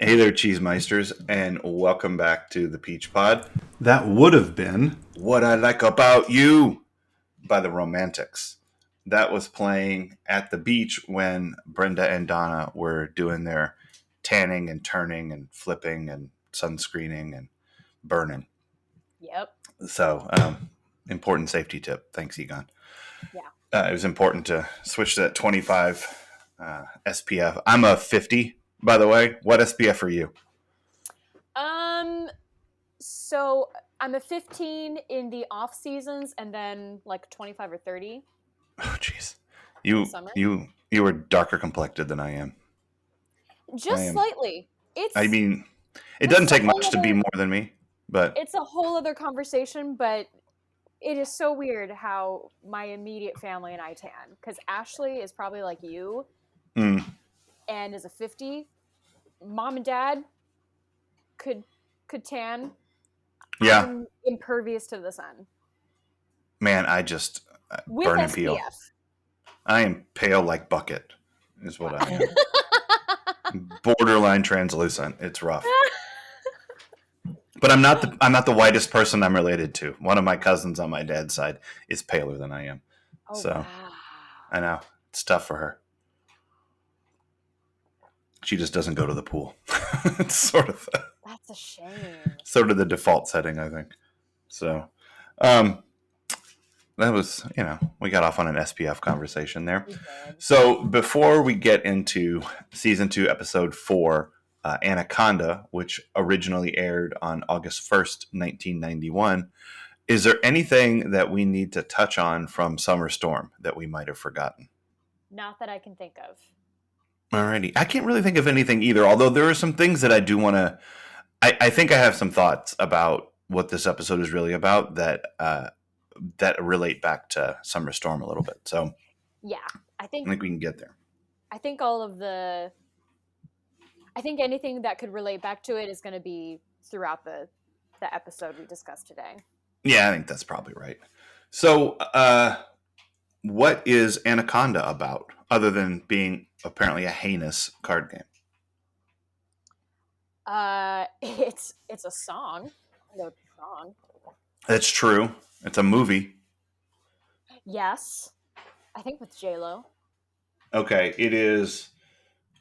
Hey there, Cheesemeisters, and welcome back to the Peach Pod. That would have been What I Like About You by the Romantics. That was playing at the beach when Brenda and Donna were doing their tanning and turning and flipping and sunscreening and burning. Yep. So, important safety tip. Thanks, Egon. Yeah. It was important to switch to that 25 SPF. I'm a 50, by the way. What SPF are you? So I'm a 15 in the off seasons, and then like 25 or 30. Oh, jeez. You were darker complected than I am. Just slightly. I mean, it doesn't take much to be more than me, but it's a whole other conversation. But it is so weird how my immediate family and I tan, because Ashley is probably like you, and is a 50. Mom and Dad could tan. Yeah. I'm impervious to the sun. Man, I just with burn SPF. and peel. I am pale like bucket, is what I am. Borderline translucent. It's rough. But I'm not the whitest person I'm related to. One of my cousins on my dad's side is paler than I am. Oh, so wow. I know. It's tough for her. She just doesn't go to the pool. It's sort of that's a shame. Sort of the default setting, I think. So that was, we got off on an SPF conversation there. So before we get into season 2, episode 4, Anaconda, which originally aired on August 1st, 1991, is there anything that we need to touch on from Summer Storm that we might have forgotten? Not that I can think of. Alrighty. I can't really think of anything either, although there are some things that I do want to... I think I have some thoughts about what this episode is really about that relate back to Summer Storm a little bit. So yeah, I think we can get there. I think anything that could relate back to it is going to be throughout the episode we discussed today. Yeah, I think that's probably right. So what is Anaconda about, other than being apparently a heinous card game? It's a song. That's true. It's a movie. Yes, I think with J-Lo. Okay, it is.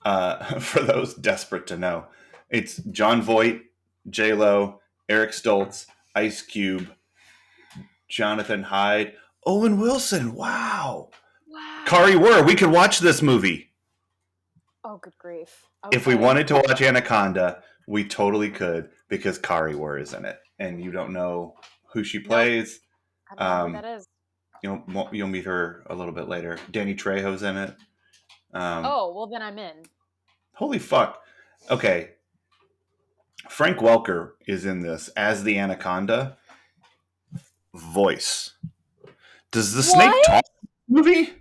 For those desperate to know, it's Jon Voight, J-Lo, Eric Stoltz, Ice Cube, Jonathan Hyde, Owen Wilson. Wow. Kari Wurr. We could watch this movie. Oh, good grief. Okay. If we wanted to watch Anaconda, we totally could, because Kari Wurr is in it, and you don't know who she plays. I don't know who that is. You'll meet her a little bit later. Danny Trejo's in it. Well, then I'm in. Holy fuck. Okay. Frank Welker is in this as the Anaconda voice. Does the snake talk in the movie?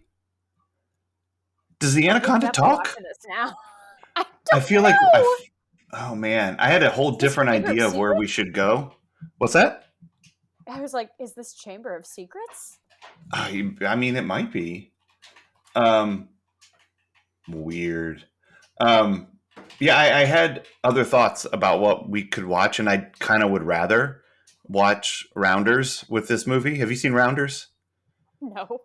Does the Anaconda talk? Now. I feel like... oh, man. I had a whole different idea of where we should go. What's that? I was like, is this Chamber of Secrets? I mean, it might be. Weird. Yeah, I had other thoughts about what we could watch, and I kind of would rather watch Rounders with this movie. Have you seen Rounders? No.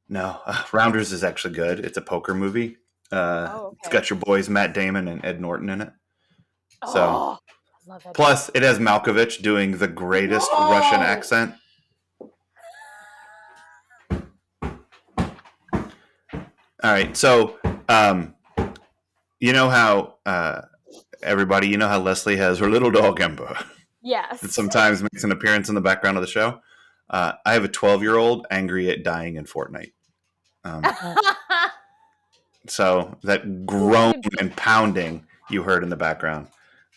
No. Rounders is actually good. It's a poker movie. Okay. It's got your boys Matt Damon and Ed Norton in it. I love Ed plus, it has Malkovich doing the greatest Russian accent. All right, so you know how everybody, you know how Leslie has her little dog Ember? Yes. It sometimes makes an appearance in the background of the show. I have a 12-year-old angry at dying in Fortnite. So that groan and pounding you heard in the background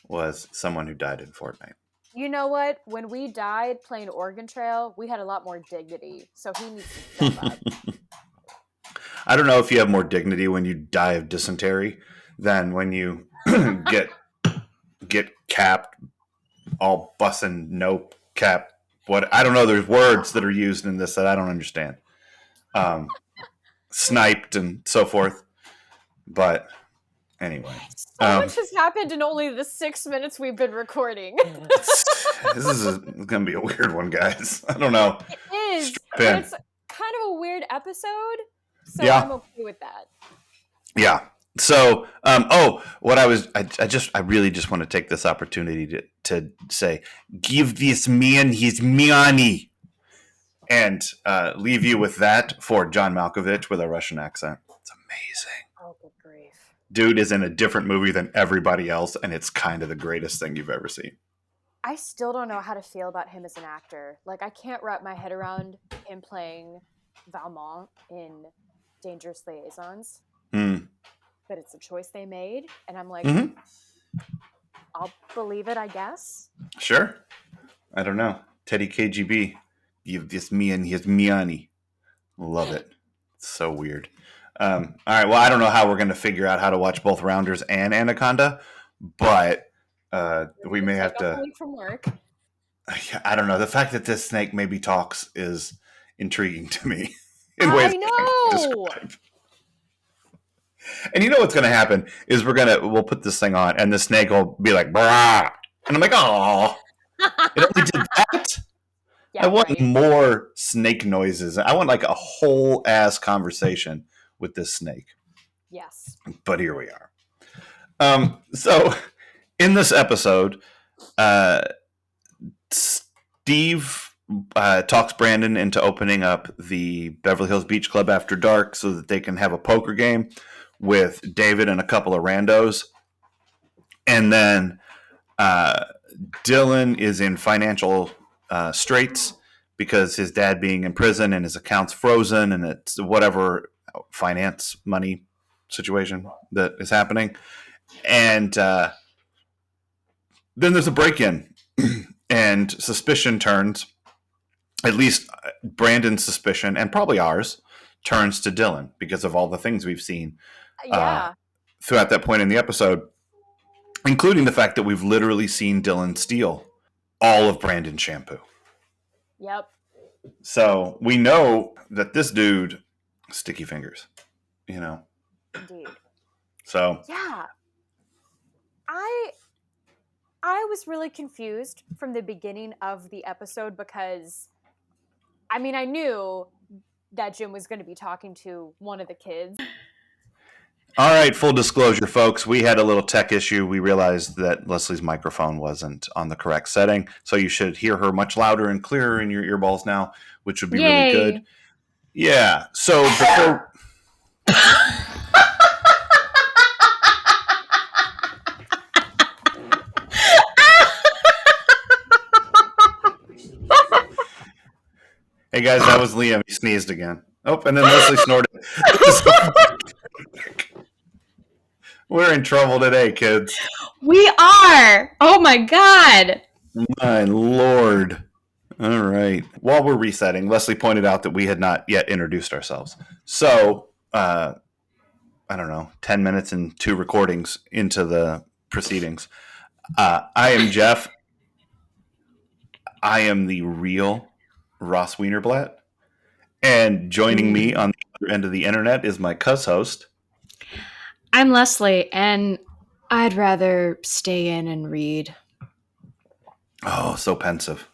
was someone who died in Fortnite. You know what? When we died playing Oregon Trail, we had a lot more dignity. So he needs to step up. I don't know if you have more dignity when you die of dysentery than when you get capped, all bussin', no cap. What I don't know. There's words that are used in this that I don't understand. Sniped and so forth. But Anyway. So much has happened in only the 6 minutes we've been recording. This is going to be a weird one, guys. I don't know. It is. But it's kind of a weird episode. So yeah. I'm okay with that. Yeah. So, what I really just want to take this opportunity to say, give this man his money, and leave you with that for John Malkovich with a Russian accent. It's amazing. Oh, good grief. Dude is in a different movie than everybody else, and it's kind of the greatest thing you've ever seen. I still don't know how to feel about him as an actor. Like, I can't wrap my head around him playing Valmont in Dangerous Liaisons. But it's a choice they made, and I'm like, I'll believe it, I guess. Sure. I don't know. Teddy KGB, give this man his money. Love it. It's so weird. All right. Well, I don't know how we're going to figure out how to watch both Rounders and Anaconda, but we may have to. From work. I don't know. The fact that this snake maybe talks is intriguing to me. I know. And you know what's going to happen is we'll put this thing on, and the snake will be like, "Brah," and I'm like, "Oh, it only did that." Yeah, I want more snake noises. I want like a whole ass conversation with this snake. Yes. But here we are. So in this episode, Steve talks Brandon into opening up the Beverly Hills Beach Club after dark so that they can have a poker game with David and a couple of randos. And then Dylan is in financial straits because his dad being in prison and his account's frozen, and it's whatever finance money situation that is happening. And then there's a break-in and suspicion turns, at least Brandon's suspicion and probably ours, turns to Dylan because of all the things we've seen throughout that point in the episode, including the fact that we've literally seen Dylan steal all of Brandon's shampoo. Yep. So we know that this dude, sticky fingers, Indeed. So yeah, I was really confused from the beginning of the episode because, I mean, I knew that Jim was going to be talking to one of the kids. All right, full disclosure, folks. We had a little tech issue. We realized that Leslie's microphone wasn't on the correct setting, so you should hear her much louder and clearer in your earballs now, which would be really good. Yeah, so before... Hey guys, that was Liam. He sneezed again. Oh, and then Leslie snorted. We're in trouble today, kids. We are. Oh my God. My Lord. All right. While we're resetting, Leslie pointed out that we had not yet introduced ourselves. So, I don't know, 10 minutes and 2 recordings into the proceedings. I am Jeff. I am the real Ross Weinerblat. And joining me on the other end of the internet is my host. I'm Leslie, and I'd rather stay in and read. Oh, so pensive.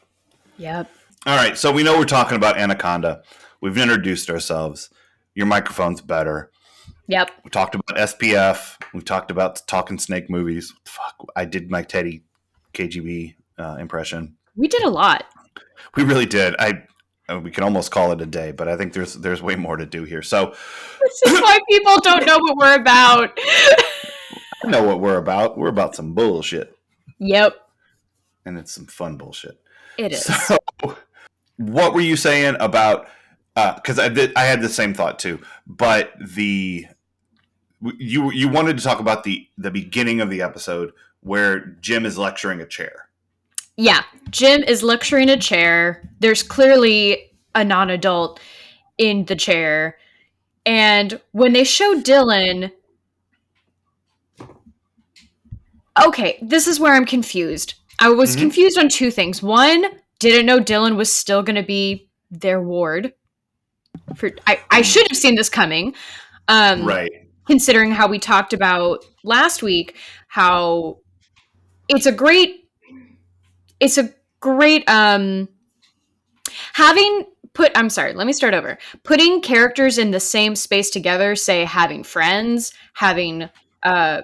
Yep. All right, so we know we're talking about Anaconda. We've introduced ourselves. Your microphone's better. Yep. We talked about SPF. We talked about talking snake movies. Fuck, I did my Teddy KGB impression. We did a lot. We really did. We can almost call it a day, but I think there's way more to do here. So this is why people don't know what we're about. I know what we're about. We're about some bullshit. Yep. And it's some fun bullshit. It is. So what were you saying about, because I had the same thought too, but you wanted to talk about the beginning of the episode where Jim is lecturing a chair. Yeah, Jim is lecturing a chair. There's clearly a non-adult in the chair. And when they show Dylan... Okay, this is where I'm confused. I was confused on 2 things. One, didn't know Dylan was still going to be their ward. I should have seen this coming. Right. considering how we talked about last week, how it's a great I'm sorry, let me start over. Putting characters in the same space together, say having friends, having high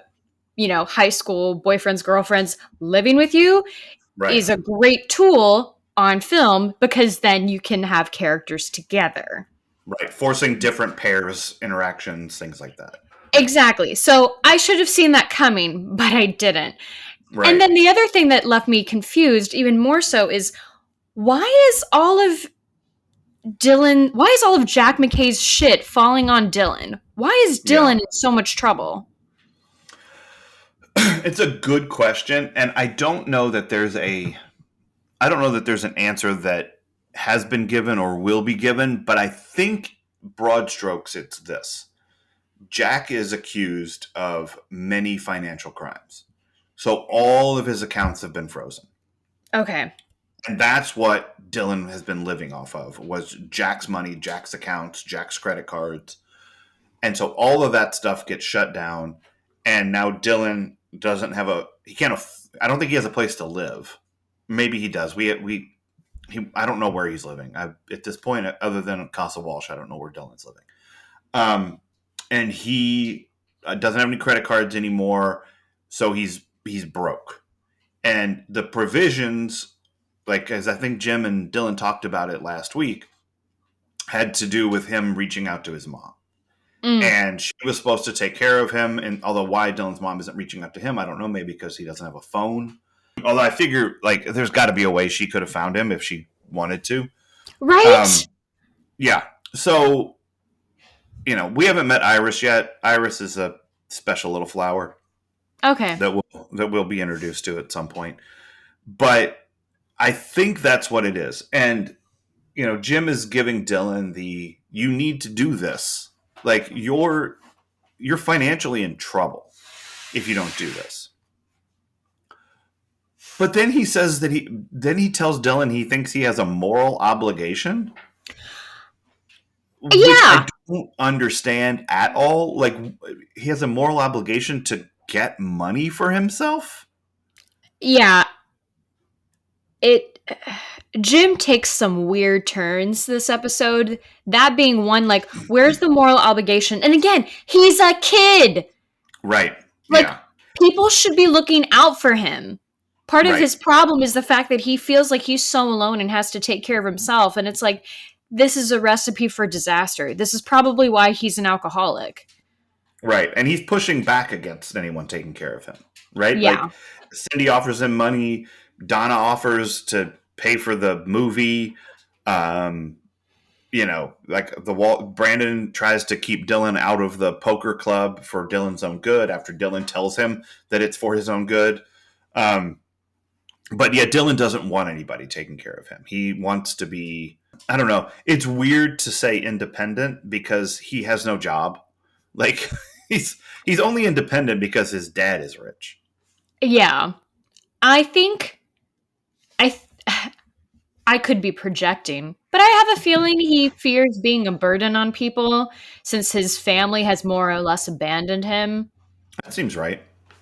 school boyfriends, girlfriends living with you, Right. is a great tool on film because then you can have characters together. Right. Forcing different pairs, interactions, things like that. Exactly. So I should have seen that coming, but I didn't. Right. And then the other thing that left me confused even more so is why is all of Jack McKay's shit falling on Dylan? Why is Dylan in so much trouble? It's a good question, and I don't know that there's an answer that has been given or will be given, but I think broad strokes it's this. Jack is accused of many financial crimes. So all of his accounts have been frozen. Okay. And that's what Dylan has been living off of, was Jack's money, Jack's accounts, Jack's credit cards. And so all of that stuff gets shut down. And now Dylan doesn't have I don't think he has a place to live. Maybe he does. I don't know where he's living. At this point, other than Castle Walsh, I don't know where Dylan's living. And he doesn't have any credit cards anymore. So he's broke. And the provisions, like as I think Jim and Dylan talked about it last week, had to do with him reaching out to his mom. And she was supposed to take care of him. And although why Dylan's mom isn't reaching out to him, I don't know. Maybe because he doesn't have a phone. Although I figure like there's got to be a way she could have found him if she wanted to. Right? Yeah. So, we haven't met Iris yet. Iris is a special little flower. Okay. That we'll be introduced to at some point. But I think that's what it is. And, Jim is giving Dylan you need to do this. Like you're financially in trouble if you don't do this. But then he says that he tells Dylan he thinks he has a moral obligation. Yeah. Which I don't understand at all. Like he has a moral obligation to get money for himself. Yeah. Jim takes some weird turns this episode. That being one, like, where's the moral obligation? And again, he's a kid. Right. Like, people should be looking out for him. Part of his problem is the fact that he feels like he's so alone and has to take care of himself. And it's like, this is a recipe for disaster. This is probably why he's an alcoholic. Right. And he's pushing back against anyone taking care of him. Right? Yeah. Like, Cindy offers him money. Donna offers to pay for the movie. Brandon tries to keep Dylan out of the poker club for Dylan's own good after Dylan tells him that it's for his own good. But yet Dylan doesn't want anybody taking care of him. He wants to be, I don't know. It's weird to say independent because he has no job. Like he's only independent because his dad is rich. Yeah. I think I could be projecting, but I have a feeling he fears being a burden on people since his family has more or less abandoned him. That seems right.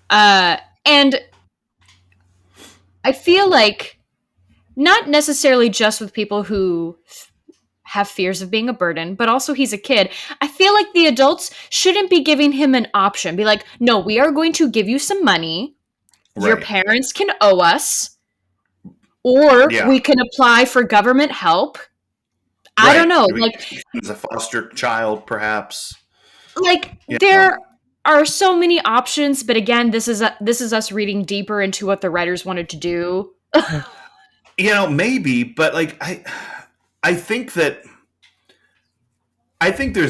And I feel like not necessarily just with people who have fears of being a burden, but also he's a kid. I feel like the adults shouldn't be giving him an option. Be like, no, we are going to give you some money. Right. Your parents can owe us. Or we can apply for government help. Right. I don't know. Like as a foster child, perhaps. Like there are so many options, but again, this is us reading deeper into what the writers wanted to do. Maybe, but like I think there's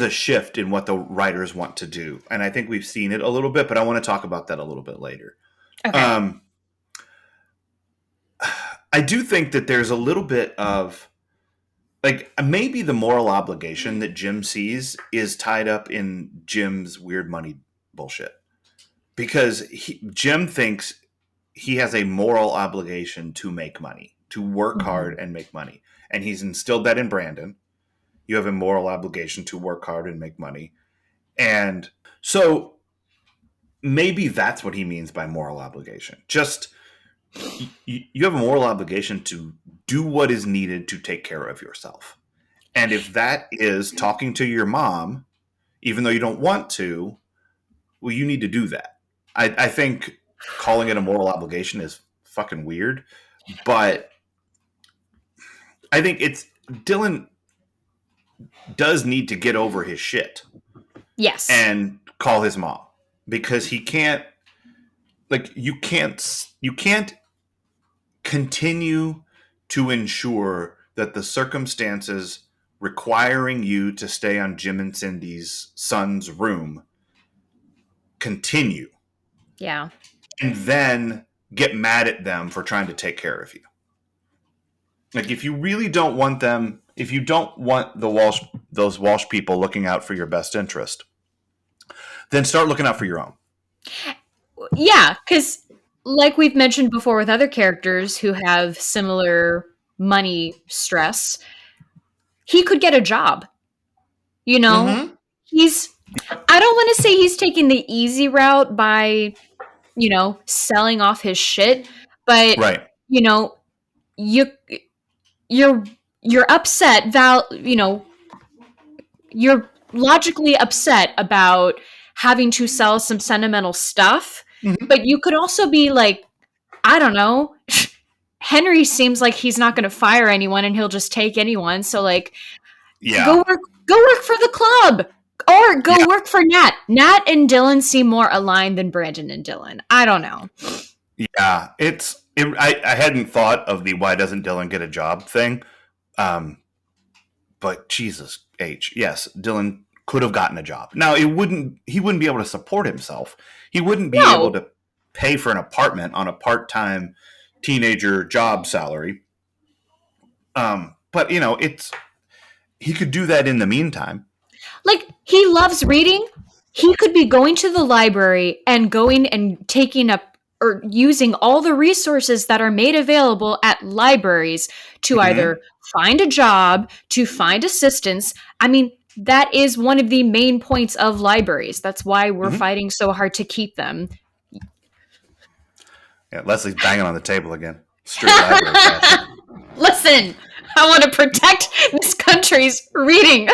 a shift in what the writers want to do, and I think we've seen it a little bit, but I want to talk about that a little bit later. Okay. I do think that there's a little bit of like maybe the moral obligation that Jim sees is tied up in Jim's weird money bullshit, because Jim thinks he has a moral obligation to make money, to work hard and make money. And he's instilled that in Brandon. You have a moral obligation to work hard and make money. And So maybe that's what he means by moral obligation. Just you have a moral obligation to do what is needed to take care of yourself. And if that is talking to your mom, even though you don't want to, well, you need to do that. I think calling it a moral obligation is fucking weird, but I think Dylan does need to get over his shit. Yes. And call his mom, because he can't, like, you can't continue to ensure that the circumstances requiring you to stay on Jim and Cindy's son's room continue. Yeah. And then get mad at them for trying to take care of you. Like, if you really don't want them, if you don't want those Walsh people looking out for your best interest, then start looking out for your own. Yeah, because like we've mentioned before with other characters who have similar money stress, he could get a job. You know, I don't want to say he's taking the easy route by, selling off his shit, but right. You're upset, you're logically upset about having to sell some sentimental stuff, but you could also be like, I don't know, Henry seems like he's not going to fire anyone and he'll just take anyone. So like, go work for the club or go work for Nat. Nat and Dylan seem more aligned than Brandon and Dylan. I don't know. Yeah, I hadn't thought of the why doesn't Dylan get a job thing. But Jesus H, yes, Dylan could have gotten a job. Now he wouldn't be able to support himself. He wouldn't be able to pay for an apartment on a part-time teenager job salary. But he could do that in the meantime. Like, he loves reading. He could be going to the library and going and taking up or using all the resources that are made available at libraries to either find a job, to find assistance. I mean, that is one of the main points of libraries. That's why we're fighting so hard to keep them. Yeah, Leslie's banging on the table again. Straight library fashion. Listen, I want to protect this country's reading.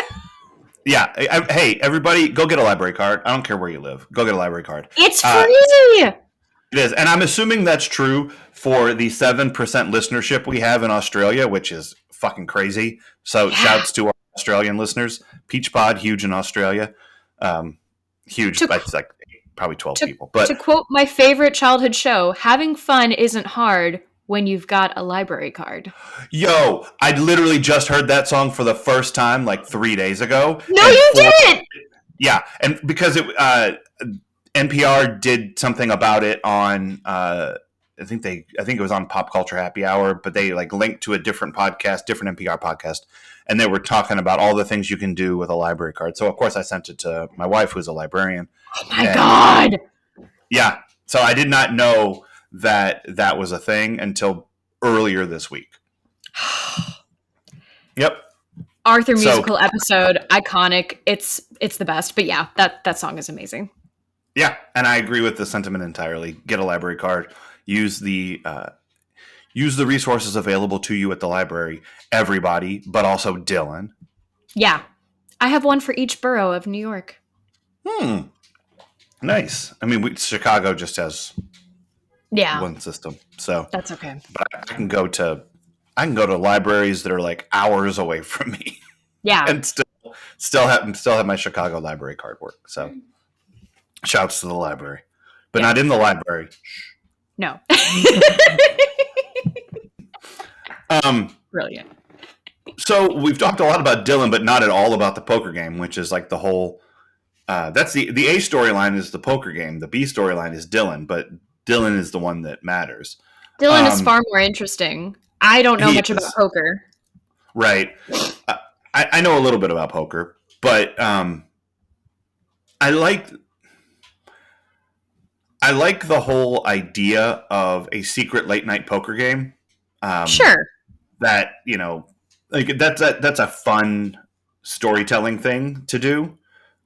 Yeah. Hey, everybody, go get a library card. I don't care where you live. Go get a library card. It's free. It is. And I'm assuming that's true for the 7% listenership we have in Australia, which is fucking crazy. So shouts to our Australian listeners. Peach Pod, huge in Australia. Huge, but it's like probably 12 people. But to quote my favorite childhood show, having fun isn't hard when you've got a library card. Yo, I literally just heard that song for the first time like 3 days ago. No, you didn't! Yeah, and because NPR did something about it on I think it was on Pop Culture Happy Hour, but they like linked to a different NPR podcast, and they were talking about all the things you can do with a library card. So of course I sent it to my wife, who's a librarian. Oh my God. Yeah. So I did not know that was a thing until earlier this week. Yep. Arthur musical episode, iconic. It's the best. But yeah, that song is amazing. Yeah, and I agree with the sentiment entirely. Get a library card. Use the resources available to you at the library. Everybody, but also Dylan. Yeah. I have one for each borough of New York. Nice. I mean, Chicago just has one system, so that's okay. But I can go to libraries that are like hours away from me. Yeah, and still have my Chicago library card work. So, shouts to the library, but not in the library. No. Brilliant. So we've talked a lot about Dylan, but not at all about the poker game, which is like the whole. That's the A storyline is the poker game. The B storyline is Dylan, but Dylan is the one that matters. Dylan is far more interesting. I don't know much about poker. Right. I know a little bit about poker, but I like the whole idea of a secret late night poker game. Sure. That, like that's a fun storytelling thing to do.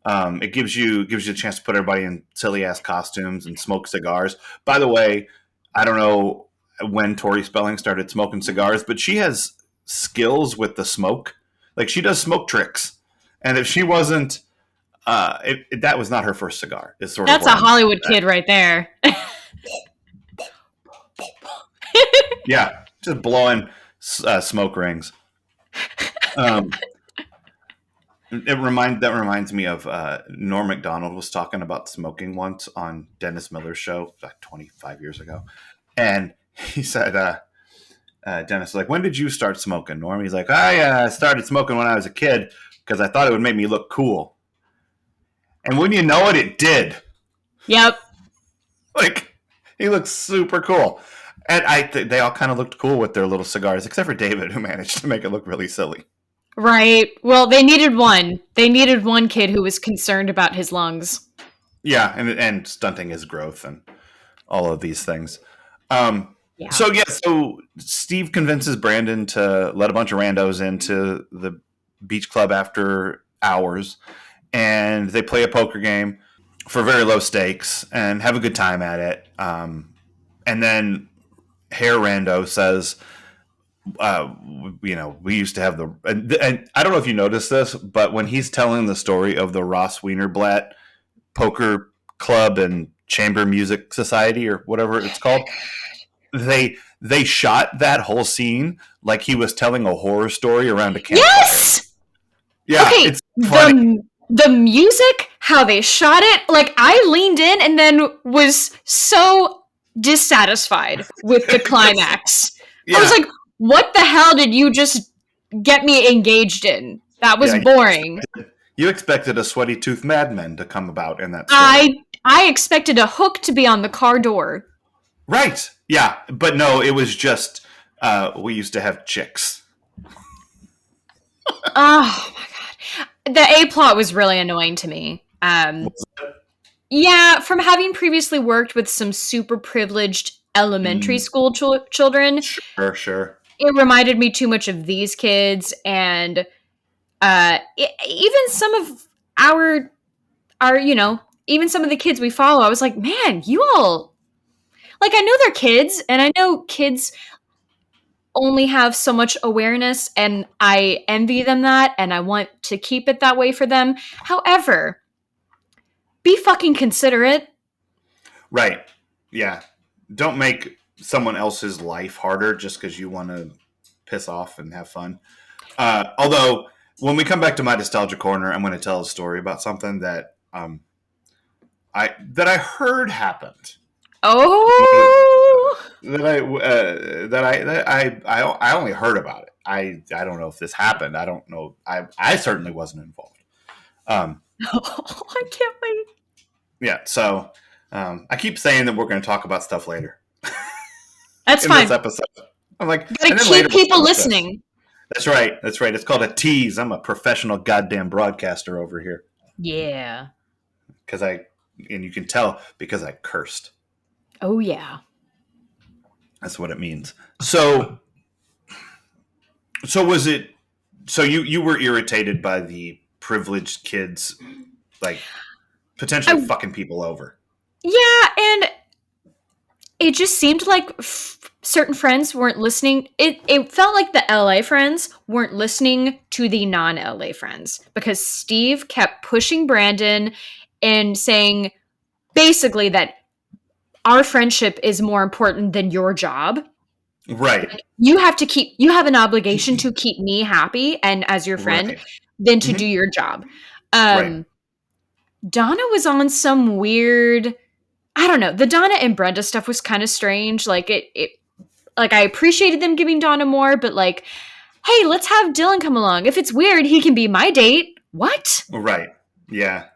It gives you a chance to put everybody in silly ass costumes and smoke cigars. By the way, I don't know when Tori Spelling started smoking cigars, but she has skills with the smoke. Like, she does smoke tricks, and if she wasn't, that was not her first cigar. Is sort That's of a Hollywood kid right there. Yeah, just blowing smoke rings. That reminds me of Norm Macdonald was talking about smoking once on Dennis Miller's show like 25 years ago, and he said, Dennis was like, "When did you start smoking, Norm?" He's like, "I started smoking when I was a kid because I thought it would make me look cool." And when you know it, it did. Yep. Like, he looks super cool. And they all kind of looked cool with their little cigars, except for David, who managed to make it look really silly. Right. Well, they needed one. They needed one kid who was concerned about his lungs. Yeah, and stunting his growth and all of these things. Yeah. So Steve convinces Brandon to let a bunch of randos into the beach club after hours, and they play a poker game for very low stakes and have a good time at it. And then Hair Rando says, we used to have and I don't know if you noticed this, but when he's telling the story of the Ross Weinerblat Poker Club and Chamber Music Society or whatever it's called, they shot that whole scene like he was telling a horror story around a campfire. Yes! Yeah, okay, it's funny. The music, how they shot it, like, I leaned in and then was so dissatisfied with the climax. Yeah. I was like, what the hell did you just get me engaged in? That was boring. You expected a sweaty tooth madman to come about in that story. I expected a hook to be on the car door. Right. Yeah. But no, it was just we used to have chicks. Oh my god. The A plot was really annoying to me. Yeah, from having previously worked with some super privileged elementary school children. Sure. It reminded me too much of these kids, and even some of our even some of the kids we follow. I was like, man, you all, like, I know they're kids, and I know kids only have so much awareness, and I envy them that, and I want to keep it that way for them. However, be fucking considerate. Right. Yeah. Don't make someone else's life harder just because you want to piss off and have fun. Although, when we come back to my nostalgia corner, I'm going to tell a story about something that I heard happened. Oh, that I only heard about it. I don't know if this happened. I don't know. I certainly wasn't involved. I can't wait. Yeah. So I keep saying that we're going to talk about stuff later. That's in fine. This episode, I'm like, gotta keep people listening. That's right. It's called a tease. I'm a professional goddamn broadcaster over here. Yeah. And you can tell because I cursed. Oh yeah. That's what it means. So was it? So you were irritated by the privileged kids, like, potentially fucking people over. Yeah, and it just seemed like certain friends weren't listening. It felt like the LA friends weren't listening to the non-LA friends, because Steve kept pushing Brandon and saying basically that our friendship is more important than your job. Right. Like, you have an obligation to keep me happy and as your friend than to do your job. Right. Donna was on some weird, I don't know. The Donna and Brenda stuff was kind of strange. Like like, I appreciated them giving Donna more, but like, hey, let's have Dylan come along. If it's weird, he can be my date. What? Right. Yeah.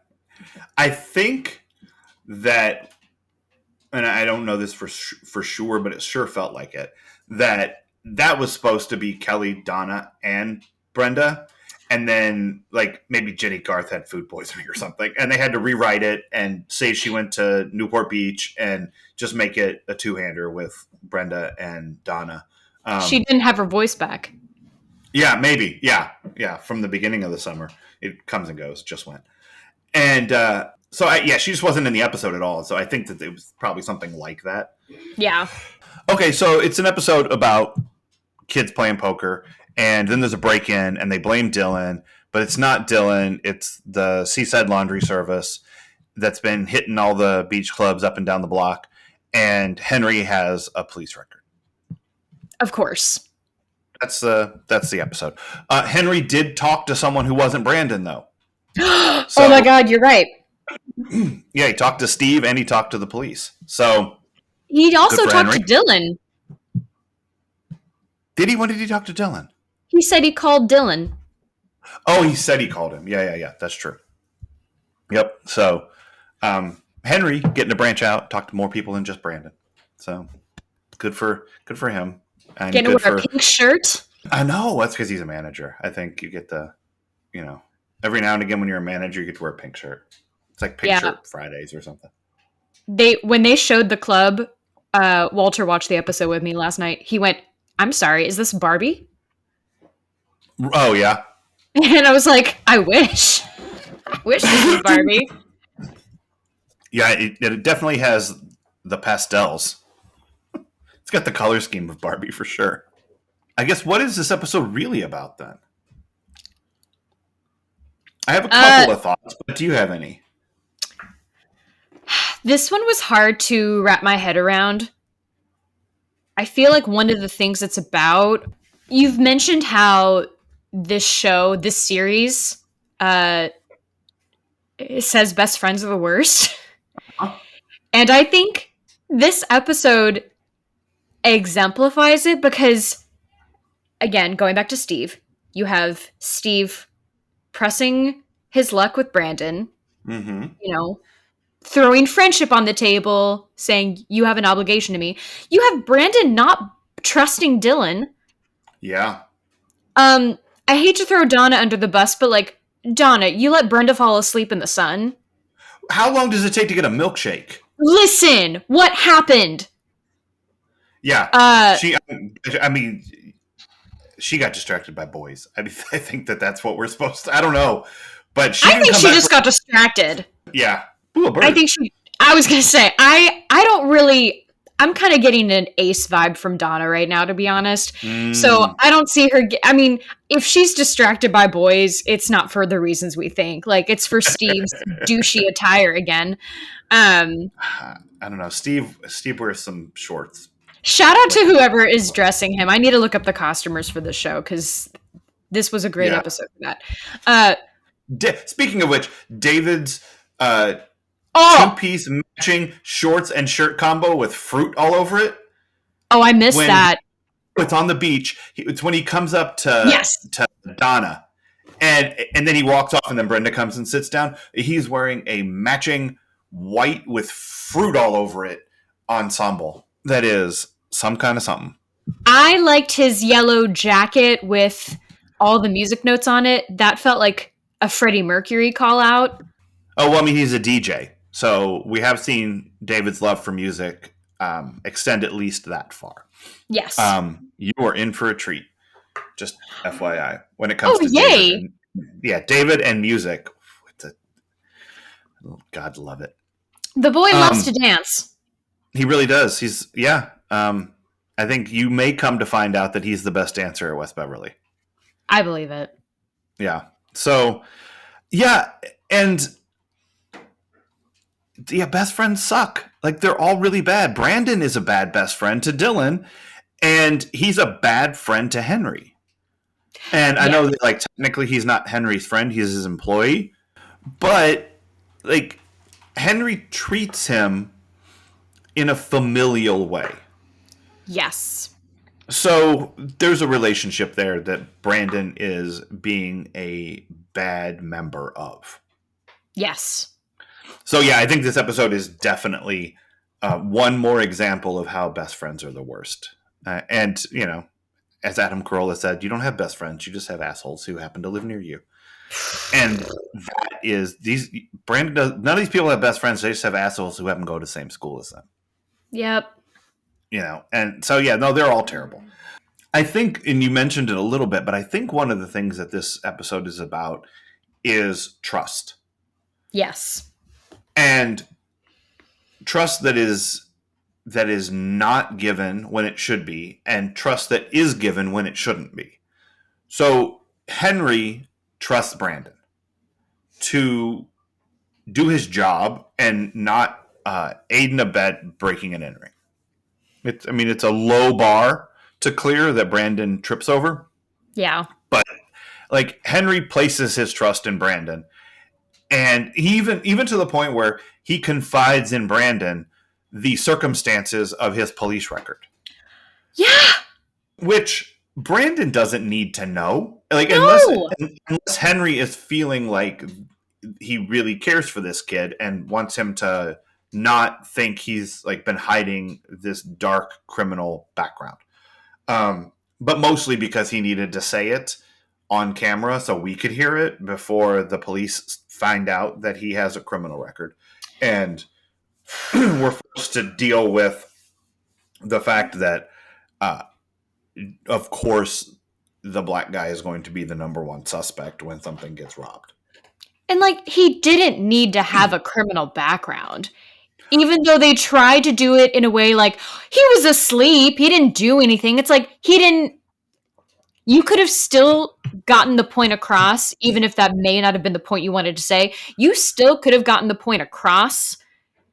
I think that, and I don't know this for sure, but it sure felt like it, that was supposed to be Kelly, Donna, and Brenda. And then, like, maybe Jenny Garth had food poisoning or something, and they had to rewrite it and say she went to Newport Beach and just make it a two-hander with Brenda and Donna. She didn't have her voice back. Yeah, maybe. Yeah. From the beginning of the summer, it comes and goes. Just went. And she just wasn't in the episode at all. So I think that it was probably something like that. Yeah. Okay, so it's an episode about kids playing poker, and then there's a break-in, and they blame Dylan, but it's not Dylan. It's the Seaside Laundry Service that's been hitting all the beach clubs up and down the block, and Henry has a police record. Of course. That's the episode. Henry did talk to someone who wasn't Brandon, though. Oh my God, you're right. Yeah, he talked to Steve and he talked to the police. So he also talked Henry. to Dylan. Did he? When did he talk to Dylan? He said he called Dylan. Oh, he said he called him. Yeah. That's true. Yep. So Henry getting to branch out, talk to more people than just Brandon. So good for him. And getting to wear a pink shirt. I know. That's because he's a manager. I think you get to, every now and again when you're a manager, you get to wear a pink shirt. It's like Pink Shirt Fridays or something. When they showed the club, Walter watched the episode with me last night. He went, "I'm sorry, is this Barbie?" Oh, yeah. And I was like, I wish. I wish this was Barbie. Yeah, it definitely has the pastels. It's got the color scheme of Barbie for sure. I guess, what is this episode really about then? I have a couple of thoughts, but do you have any? This one was hard to wrap my head around. I feel like one of the things it's about, you've mentioned how this series, it says best friends are the worst. And I think this episode exemplifies it because, again, going back to Steve, you have Steve pressing his luck with Brandon, throwing friendship on the table, saying, you have an obligation to me. You have Brandon not trusting Dylan. Yeah. I hate to throw Donna under the bus, but Donna, you let Brenda fall asleep in the sun. How long does it take to get a milkshake? Listen, what happened? Yeah. She got distracted by boys. I think that's what we're supposed to. I don't know, but I think she just got distracted. Yeah. Ooh, a bird. I was gonna say I don't really. I'm kind of getting an Ace vibe from Donna right now, to be honest. So I don't see her. If she's distracted by boys, it's not for the reasons we think. It's for Steve's douchey attire again. I don't know. Steve wears some shorts. Shout out to whoever is dressing him. I need to look up the costumers for this show because this was a great episode for that. Speaking of which, David's two-piece matching shorts and shirt combo with fruit all over it. Oh, I missed that. It's on the beach. It's when he comes up to Donna, and then he walks off, and then Brenda comes and sits down. He's wearing a matching white with fruit all over it ensemble. That is some kind of something. I liked his yellow jacket with all the music notes on it. That felt like a Freddie Mercury call out. Oh, well, he's a DJ. So we have seen David's love for music extend at least that far. Yes. You are in for a treat. Just FYI. When it comes to yay. David and music. God love it. The boy loves to dance. He really does. I think you may come to find out that he's the best dancer at West Beverly. I believe it. Yeah. So, yeah. And best friends suck. They're all really bad. Brandon is a bad best friend to Dylan, and he's a bad friend to Henry. And I know that, technically he's not Henry's friend. He's his employee. But, Henry treats him in a familial way. Yes. So there's a relationship there that Brandon is being a bad member of. Yes. So I think this episode is definitely one more example of how best friends are the worst. And, as Adam Carolla said, you don't have best friends. You just have assholes who happen to live near you. And that is Brandon does. None of these people have best friends. They just have assholes who happen to go to the same school as them. Yep. And so, they're all terrible. I think, and you mentioned it a little bit, but I think one of the things that this episode is about is trust. Yes. And trust that is not given when it should be, and trust that is given when it shouldn't be. So Henry trusts Brandon to do his job and not aid and abet breaking and entering. It's a low bar to clear that Brandon trips over. Yeah. But like Henry places his trust in Brandon, and he even to the point where he confides in Brandon the circumstances of his police record. Yeah. Which Brandon doesn't need to know. Like No! unless Henry is feeling like he really cares for this kid and wants him to not think he's like been hiding this dark criminal background. But mostly because he needed to say it on camera so we could hear it before the police find out that he has a criminal record. And we're forced to deal with the fact that, of course, the black guy is going to be the number one suspect when something gets robbed. And like, he didn't need to have a criminal background. Even though they tried to do it in a way like, he was asleep, he didn't do anything. It's like, you could have still gotten the point across, even if that may not have been the point you wanted to say. You still could have gotten the point across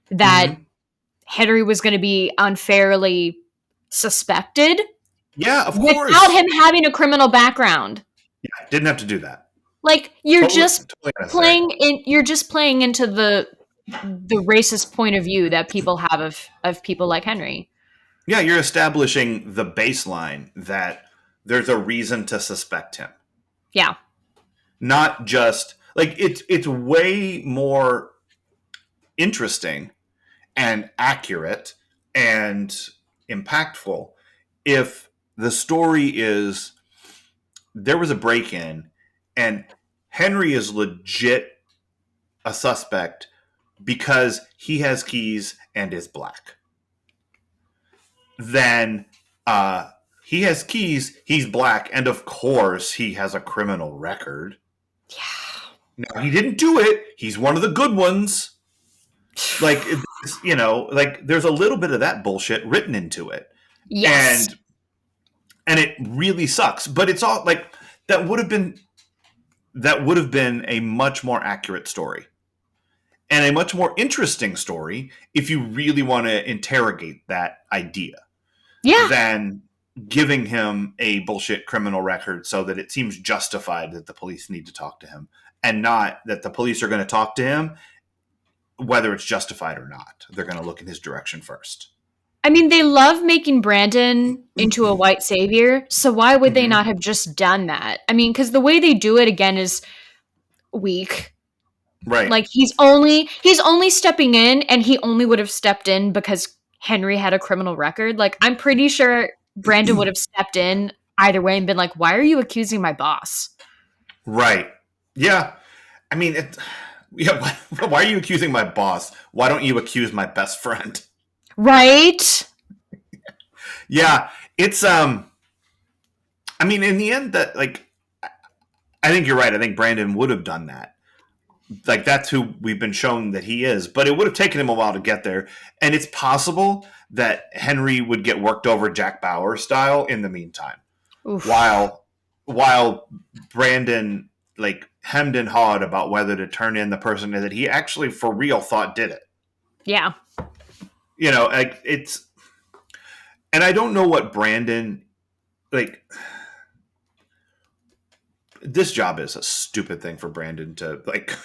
that Henry was going to be unfairly suspected. Yeah, of course. Without him having a criminal background. Yeah, didn't have to do that. Like, you're Totally just playing into the racist point of view that people have of people like Henry. Yeah, you're establishing the baseline that there's a reason to suspect him. Yeah. Not just like it's way more interesting and accurate and impactful if the story is there was a break-in and Henry is legit a suspect because he has keys and is black. Then he has keys, he's black, and of course he has a criminal record. Yeah. No, he didn't do it. He's one of the good ones. Like, like there's a little bit of that bullshit written into it. Yes. And it really sucks. But it's all like that would have been a much more accurate story. And a much more interesting story if you really want to interrogate that idea. Yeah. Than giving him a bullshit criminal record so that it seems justified that the police need to talk to him and not that the police are going to talk to him whether it's justified or not. They're going to look in his direction first. I mean, they love making Brandon into a white savior, so why would they not have just done that? I mean, because the way they do it, again, is weak. Right. Like, he's only stepping in, and he only would have stepped in because Henry had a criminal record. Like, I'm pretty sure Brandon would have stepped in either way and been like, why are you accusing my boss? Right. Yeah. I mean, why are you accusing my boss? Why don't you accuse my best friend? Right? Yeah. It's, I mean, in the end, that, like, I think you're right. I think Brandon would have done that. Like, that's who we've been shown that he is. But it would have taken him a while to get there. And it's possible that Henry would get worked over Jack Bauer style in the meantime. Oof. While Brandon, like, hemmed and hawed about whether to turn in the person that he actually for real thought did it. Yeah. Like, it's... And I don't know what Brandon... Like... This job is a stupid thing for Brandon to, like,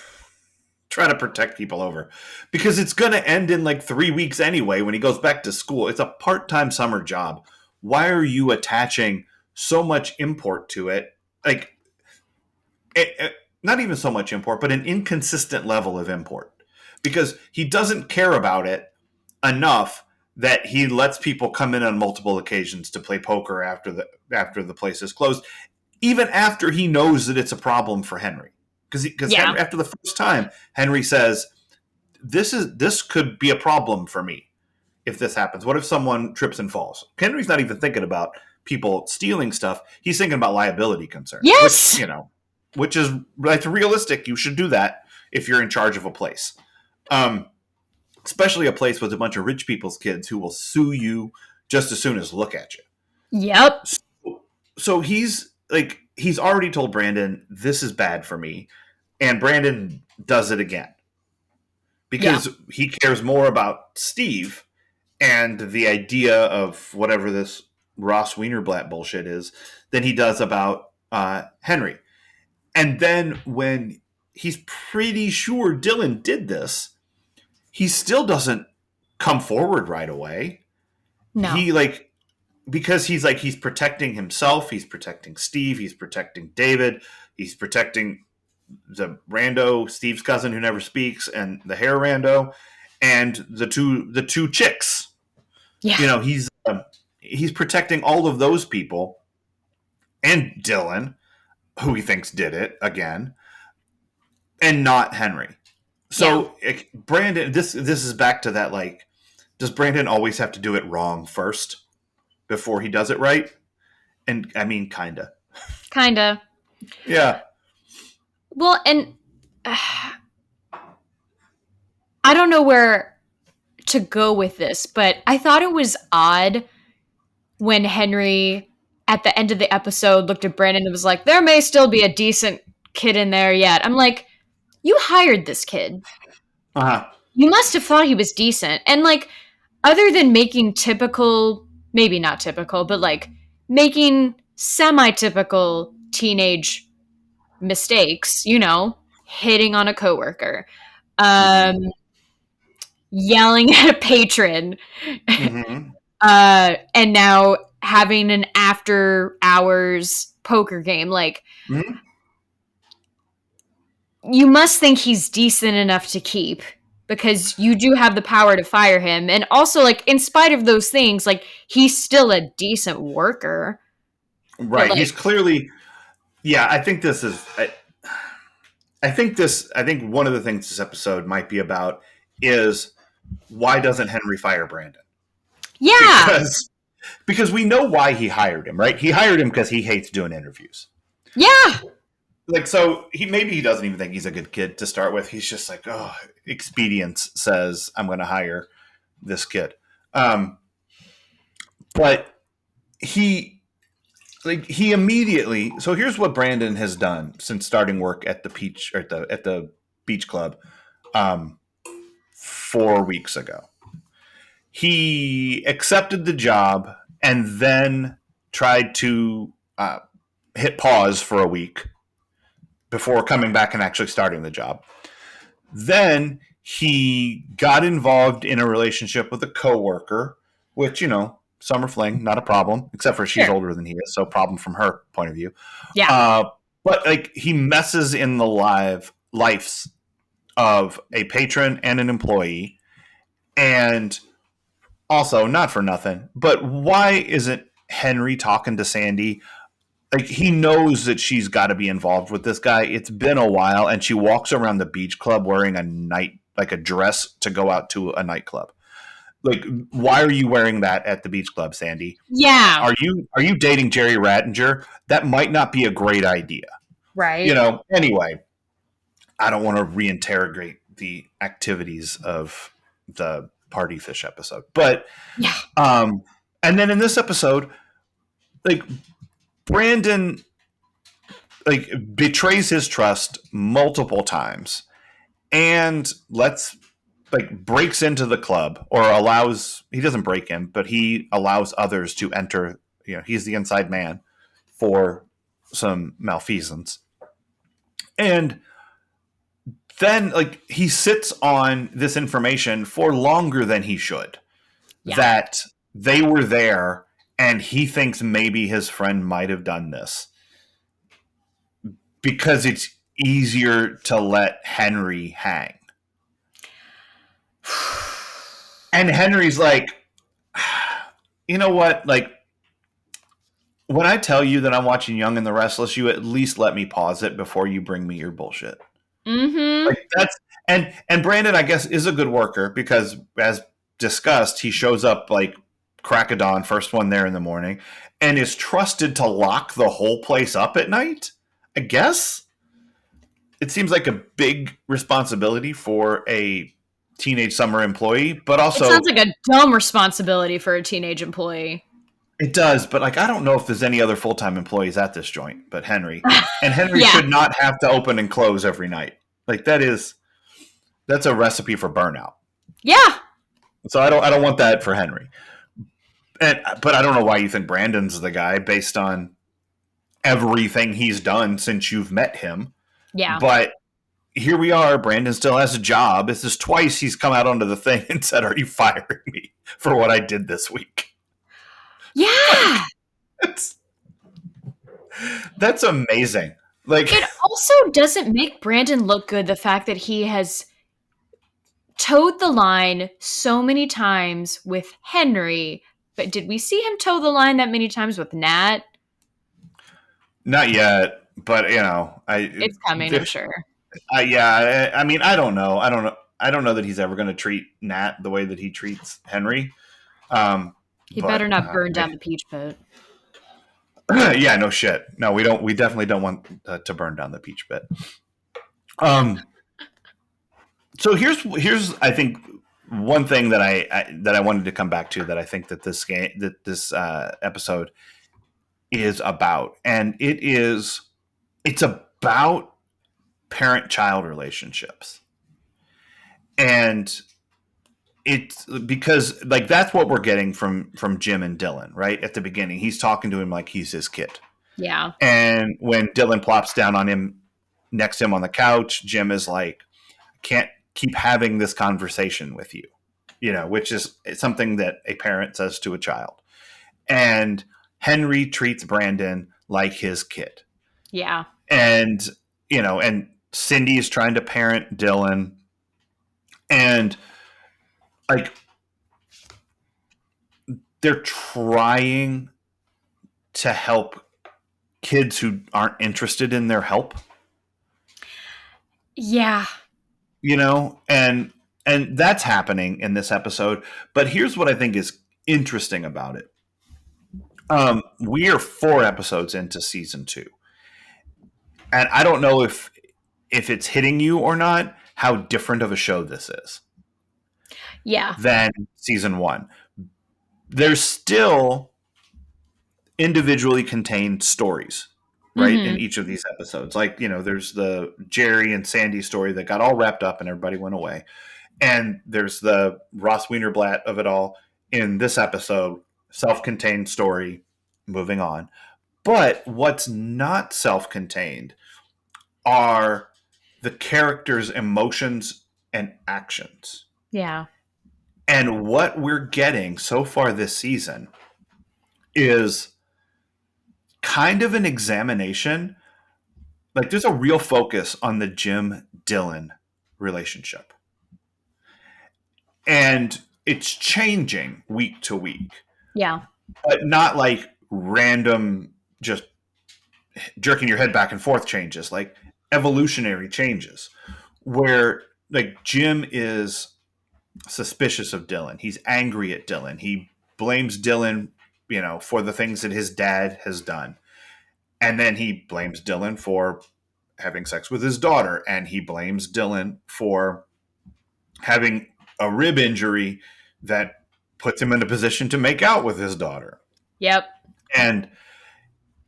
try to protect people over. Because it's going to end in, like, 3 weeks anyway when he goes back to school. It's a part-time summer job. Why are you attaching so much import to it? Like, not even so much import, but an inconsistent level of import. Because he doesn't care about it enough that he lets people come in on multiple occasions to play poker after the place is closed. Even after he knows that it's a problem for Henry. Because after the first time, Henry says, this could be a problem for me if this happens. What if someone trips and falls? Henry's not even thinking about people stealing stuff. He's thinking about liability concerns. Yes! Which is realistic. You should do that if you're in charge of a place. Especially a place with a bunch of rich people's kids who will sue you just as soon as look at you. Yep. So he's already told Brandon, this is bad for me. And Brandon does it again. Because he cares more about Steve and the idea of whatever this Ross Weinerblat bullshit is than he does about Henry. And then when he's pretty sure Dylan did this, he still doesn't come forward right away. No. Because he's protecting himself, he's protecting Steve, he's protecting David, he's protecting the rando, Steve's cousin who never speaks, and the hair rando, and the two chicks. Yeah. You know, he's protecting all of those people and Dylan, who he thinks did it again, and not Henry. So Brandon, this is back to that, like, does Brandon always have to do it wrong first before he does it right? And I mean, kinda. Yeah. Well, and I don't know where to go with this, but I thought it was odd when Henry, at the end of the episode, looked at Brandon and was like, there may still be a decent kid in there yet. I'm like, you hired this kid. Uh-huh. You must have thought he was decent. And, like, other than making typical, maybe not typical, but, like, making semi-typical teenage mistakes, you know, hitting on a coworker, yelling at a patron, Mm-hmm. And now having an after hours poker game. Like, you must think he's decent enough to keep, because you do have the power to fire him. And also, like, in spite of those things, like, he's still a decent worker. Right. Like, he's clearly, I think this is, I think one of the things this episode might be about is, why doesn't Henry fire Brandon? Yeah. Because we know why he hired him, right? He hired him because he hates doing interviews. Yeah. Like, so maybe he doesn't even think he's a good kid to start with. He's just like, oh, expedience says I'm going to hire this kid. But he immediately. So here's what Brandon has done since starting work at the beach club 4 weeks ago. He accepted the job and then tried to hit pause for a week before coming back and actually starting the job. Then he got involved in a relationship with a coworker, which, you know, summer fling, not a problem, except for she's older than he is, so problem from her point of view. Yeah. But, like, he messes in the lives of a patron and an employee. And also, not for nothing, but why isn't Henry talking to Sandy? Like, he knows that she's got to be involved with this guy. It's been a while, and she walks around the beach club wearing a dress to go out to a nightclub. Like, why are you wearing that at the beach club, Sandy? Yeah. Are you dating Jerry Rattinger? That might not be a great idea. Right. You know, anyway, I don't want to reinterrogate the activities of the party fish episode. But yeah. And then in this episode, like, Brandon, like, betrays his trust multiple times and breaks into the club, or he doesn't break in, but he allows others to enter. You know, he's the inside man for some malfeasance. And then, like, he sits on this information for longer than he should. Yeah. That they were there, and he thinks maybe his friend might have done this because it's easier to let Henry hang. And Henry's like, you know what? Like, when I tell you that I'm watching Young and the Restless, you at least let me pause it before you bring me your bullshit. Mm-hmm. Like, that's and Brandon, I guess, is a good worker because, as discussed, he shows up like crack of dawn, first one there in the morning, and is trusted to lock the whole place up at night. I guess it seems like a big responsibility for a teenage summer employee, but also it sounds like a dumb responsibility for a teenage employee. It does, but like I don't know if there's any other full-time employees at this joint but Henry. And Henry Yeah. should not have to open and close every night. Like that's a recipe for burnout. Yeah. So I don't want that for Henry. But I don't know why you think Brandon's the guy based on everything he's done since you've met him. Yeah. But here we are. Brandon still has a job. This is twice he's come out onto the thing and said, "Are you firing me for what I did this week?" Yeah. That's amazing. Like, it also doesn't make Brandon look good, the fact that he has towed the line so many times with Henry, but did we see him toe the line that many times with Nat? Not yet, but it's coming, I'm sure. Yeah, I mean, I don't know. I don't know that he's ever going to treat Nat the way that he treats Henry. He better not burn down the peach pit. Yeah, no shit. No, we don't. We definitely don't want to burn down the peach pit. So here's I think one thing that I wanted to come back to that I think that this episode is about, and it's about parent-child relationships, and it's because like that's what we're getting from Jim and Dylan right at the beginning. He's talking to him like he's his kid. Yeah. And when Dylan plops down on him next to him on the couch, Jim is like, "I can't keep having this conversation with you," which is something that a parent says to a child. And Henry treats Brandon like his kid. Yeah. And and Cindy is trying to parent Dylan, and like they're trying to help kids who aren't interested in their help. Yeah. And that's happening in this episode. But here's what I think is interesting about it. We are 4 episodes into season 2. And I don't know if it's hitting you or not, how different of a show this is. Yeah. Than season 1. There's still individually contained stories, right? Mm-hmm. In each of these episodes. Like, there's the Jerry and Sandy story that got all wrapped up and everybody went away. And there's the Ross Weinerblat of it all in this episode, self-contained story, moving on. But what's not self-contained are the characters' emotions and actions. Yeah. And what we're getting so far this season is kind of an examination. Like there's a real focus on the Jim-Dylan relationship. And it's changing week to week. Yeah. But not like random, just jerking your head back and forth changes, like evolutionary changes where like Jim is suspicious of Dylan. He's angry at Dylan. He blames Dylan, for the things that his dad has done. And then he blames Dylan for having sex with his daughter. And he blames Dylan for having a rib injury that puts him in a position to make out with his daughter. Yep. And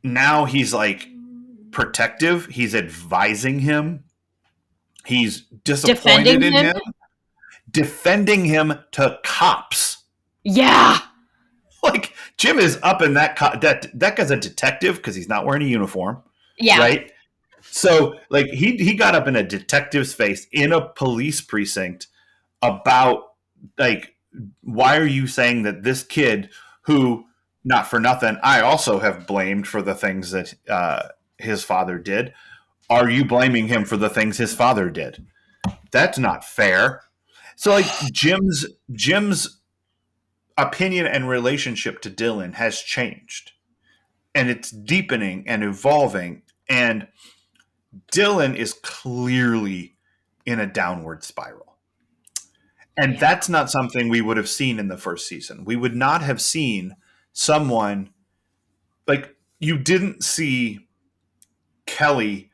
now he's like protective. He's advising him. He's disappointed in him. Defending him to cops. Yeah. Like Jim is up in that guy's a detective because he's not wearing a uniform. Yeah. Right. So like he got up in a detective's face in a police precinct about like, why are you saying that this kid who, not for nothing, I also have blamed for the things that his father did. Are you blaming him for the things his father did? That's not fair. So like Jim's opinion and relationship to Dylan has changed, and it's deepening and evolving, and Dylan is clearly in a downward spiral. And that's not something we would have seen in the first season. We would not have seen someone like, you didn't see Kelly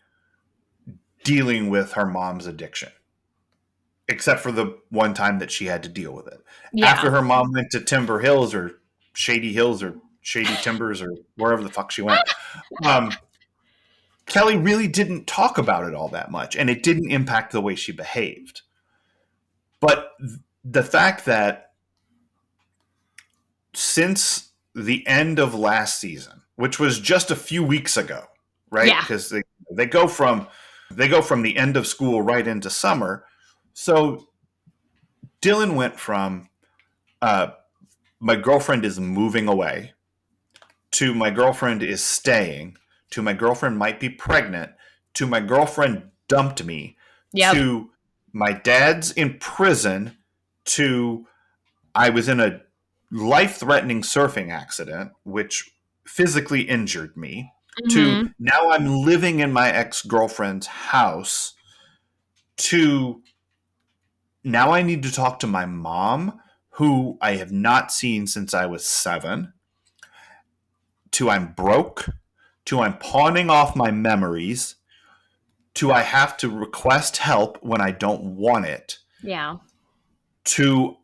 dealing with her mom's addiction, except for the one time that she had to deal with it. Yeah. After her mom went to Timber Hills or Shady Hills or Shady Timbers or wherever the fuck she went, Kelly really didn't talk about it all that much, and it didn't impact the way she behaved. But the fact that since the end of last season, which was just a few weeks ago, right? Because they go from the end of school right into summer. So Dylan went from my girlfriend is moving away to my girlfriend is staying to my girlfriend might be pregnant to my girlfriend dumped me to my dad's in prison to I was in a life-threatening surfing accident, which physically injured me, to now I'm living in my ex-girlfriend's house, to now I need to talk to my mom, who I have not seen since I was 7, to I'm broke, to I'm pawning off my memories, to I have to request help when I don't want it, to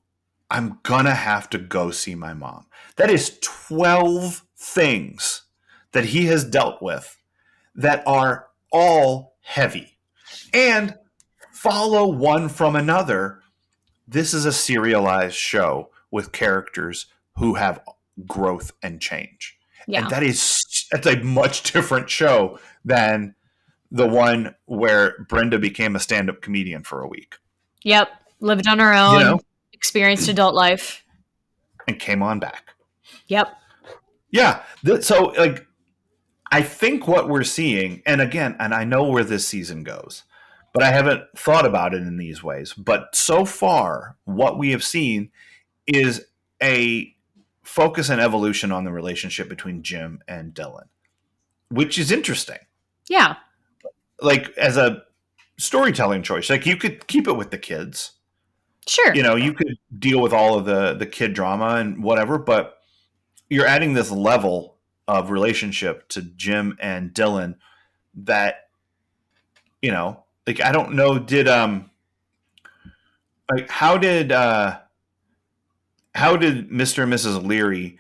I'm gonna have to go see my mom. That is 12 things that he has dealt with that are all heavy and follow one from another. This is a serialized show with characters who have growth and change. And that's a much different show than the one where Brenda became a stand-up comedian for a week. Yep. Lived on her own, experienced adult life. And came on back. Yep. Yeah. So, like, I think what we're seeing, and again, and I know where this season goes, but I haven't thought about it in these ways. But so far, what we have seen is a focus and evolution on the relationship between Jim and Dylan, which is interesting. Yeah. Like, as a storytelling choice, like, you could keep it with the kids. Sure. You know, you could deal with all of the kid drama and whatever, but you're adding this level of relationship to Jim and Dylan that, you know, like, I don't know, how did Mr. and Mrs. Leary,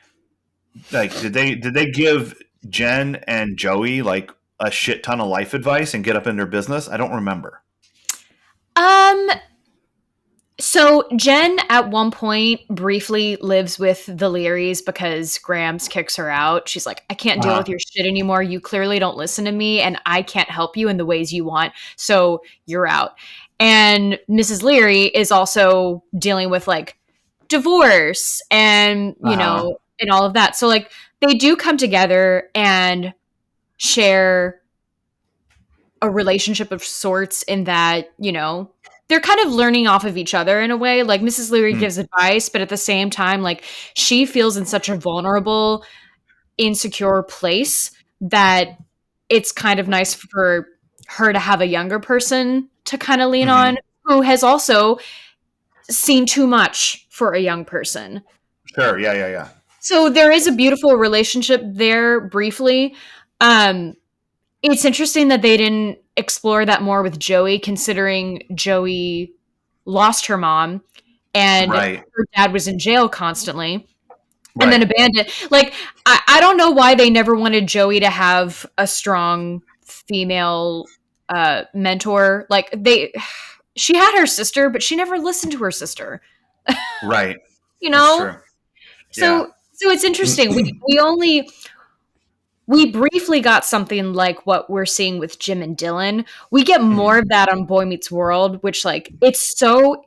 like, did they give Jen and Joey like a shit ton of life advice and get up in their business? I don't remember. So Jen at one point briefly lives with the Learys because Grams kicks her out. She's like, I can't deal with your shit anymore. You clearly don't listen to me and I can't help you in the ways you want. So you're out. And Mrs. Leary is also dealing with like divorce and, you know, and all of that. So like they do come together and share a relationship of sorts in that, you know, they're kind of learning off of each other in a way. Like Mrs. Leary gives advice, but at the same time, like she feels in such a vulnerable, insecure place that it's kind of nice for her to have a younger person to kind of lean on who has also seen too much for a young person. Sure. Yeah. So there is a beautiful relationship there briefly. It's interesting that they didn't explore that more with Joey, considering Joey lost her mom and her dad was in jail constantly and then abandoned. Like, I don't know why they never wanted Joey to have a strong female mentor. Like, she had her sister, but she never listened to her sister. Right. You know? So it's interesting. We briefly got something like what we're seeing with Jim and Dylan. We get more of that on Boy Meets World, which, like, it's so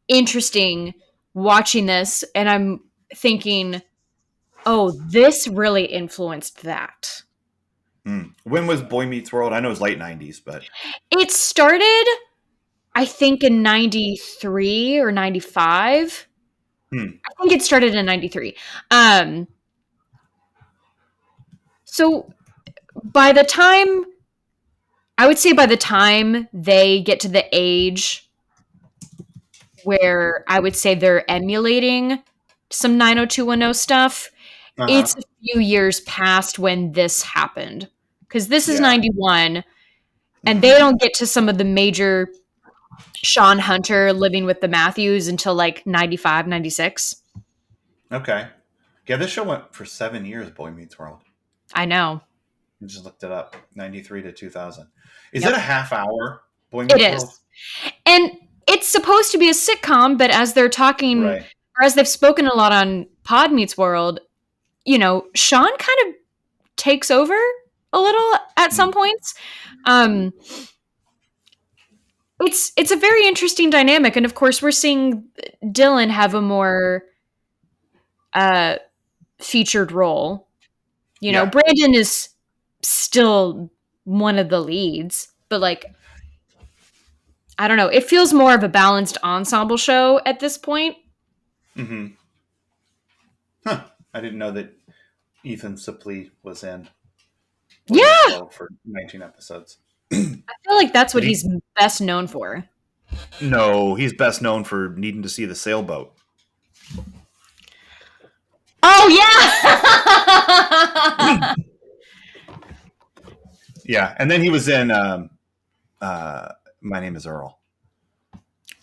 interesting watching this. And I'm thinking, oh, this really influenced that. When was Boy Meets World? I know it was late 90s, but... It started, I think, in 93 or 95. I think it started in 93. So by the time they get to the age where I would say they're emulating some 90210 stuff, it's a few years past when this happened. Because this is 91. And they don't get to some of the major Sean Hunter living with the Matthews until like 95, 96. Okay. Yeah, this show went for 7 years, Boy Meets World. I know. I just looked it up. 93 to 2000. Is Yep. it a half hour, Boy It Meets is. World? And it's supposed to be a sitcom, but as they're talking, Right. or as they've spoken a lot on Pod Meets World, you know, Sean kind of takes over a little at some points. It's a very interesting dynamic, and of course, we're seeing Dylan have a more featured role. You know, Yeah. Brandon is still one of the leads, but like, I don't know. It feels more of a balanced ensemble show at this point. Mm-hmm. Huh. I didn't know that Ethan Suplee was in Boy Meets World for 19 episodes. I feel like that's what he's best known for. No, he's best known for needing to see the sailboat. Oh, yeah! Yeah, and then he was in My Name is Earl.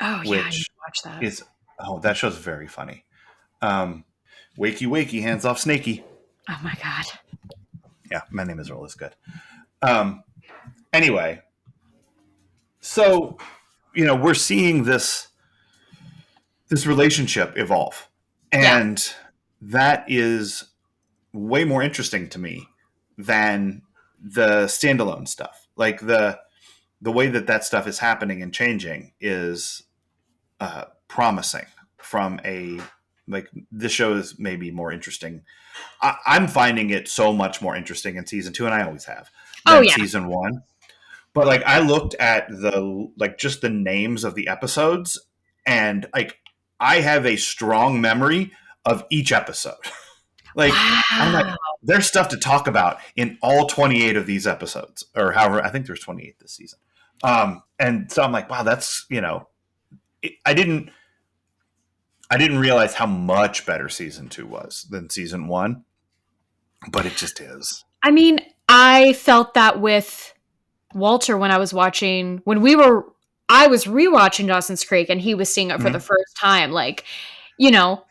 Oh, yeah, I need to watch that. That show's very funny. Wakey, wakey, hands off Snakey. Oh, my God. Yeah, My Name is Earl is good. Anyway, so, you know, we're seeing this relationship evolve. And that is way more interesting to me than the standalone stuff. Like the way that stuff is happening and changing is promising from this show is maybe more interesting. I'm finding it so much more interesting in season 2, and I always have, than season 1. But like, I looked at just the names of the episodes, and like, I have a strong memory of each episode. Like, wow. I'm like, there's stuff to talk about in all 28 of these episodes, or however, I think there's 28 this season. And so I'm like, wow, that's, you know, I didn't realize how much better season 2 was than season 1, but it just is. I mean, I felt that with Walter when I was rewatching Dawson's Creek and he was seeing it for the first time. Like, you know,